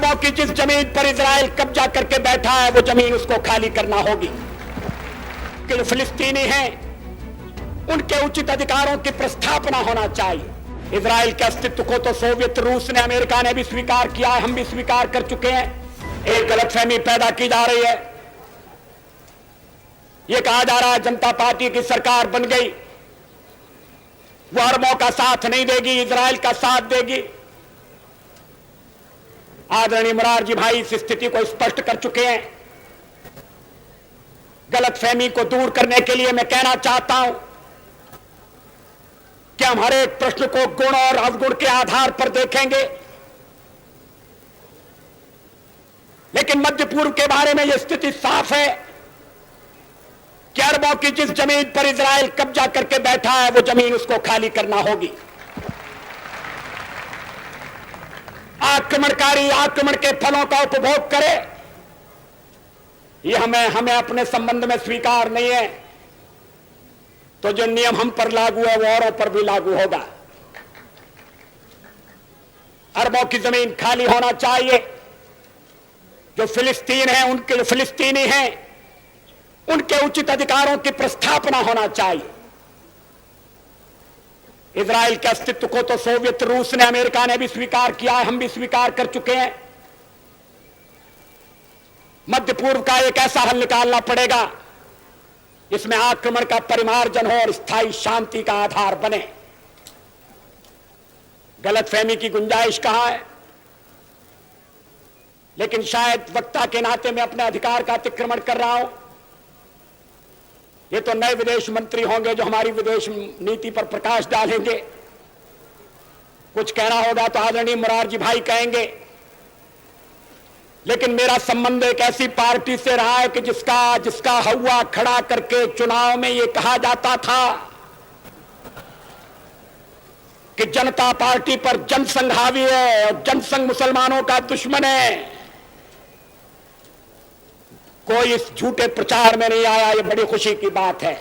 अरबों की जिस जमीन पर इजराइल कब्जा करके बैठा है वो जमीन उसको खाली करना होगी। कि जो फिलिस्तीनी हैं उनके उचित अधिकारों की प्रस्थापना होना चाहिए। इजराइल के अस्तित्व को तो सोवियत रूस ने, अमेरिका ने भी स्वीकार किया है, हम भी स्वीकार कर चुके हैं। एक गलतफहमी पैदा की जा रही है, यह कहा जा रहा है जनता पार्टी की सरकार बन गई, वो अरबों का साथ नहीं देगी, इजराइल का साथ देगी। आदरणीय मोरारजी भाई इस स्थिति को स्पष्ट कर चुके हैं। गलतफहमी को दूर करने के लिए मैं कहना चाहता हूं कि हम हर एक प्रश्न को गुण और अवगुण के आधार पर देखेंगे, लेकिन मध्य पूर्व के बारे में यह स्थिति साफ है कि अरबों की जिस जमीन पर इजराइल कब्जा करके बैठा है वो जमीन उसको खाली करना होगी। आक्रमणकारी आक्रमण के फलों का उपभोग करे, यह हमें अपने संबंध में स्वीकार नहीं है, तो जो नियम हम पर लागू है वो औरों पर भी लागू होगा। अरबों की जमीन खाली होना चाहिए। जो फिलिस्तीन है, उनके जो फिलिस्तीनी हैं उनके उचित अधिकारों की प्रस्थापना होना चाहिए। इजराइल के अस्तित्व को तो सोवियत रूस ने, अमेरिका ने भी स्वीकार किया है, हम भी स्वीकार कर चुके हैं। मध्य पूर्व का एक ऐसा हल निकालना पड़ेगा इसमें आक्रमण का परिमार्जन हो और स्थायी शांति का आधार बने। गलतफहमी की गुंजाइश कहां है, लेकिन शायद वक्ता के नाते मैं अपने अधिकार का अतिक्रमण कर रहा हूं। ये तो नए विदेश मंत्री होंगे जो हमारी विदेश नीति पर प्रकाश डालेंगे। कुछ कहना होगा तो आदरणीय मोरारजी भाई कहेंगे, लेकिन मेरा संबंध एक ऐसी पार्टी से रहा है कि जिसका हवा खड़ा करके चुनाव में यह कहा जाता था कि जनता पार्टी पर जनसंघ हावी है और जनसंघ मुसलमानों का दुश्मन है। कोई इस झूठे प्रचार में नहीं आया, ये बड़ी खुशी की बात है।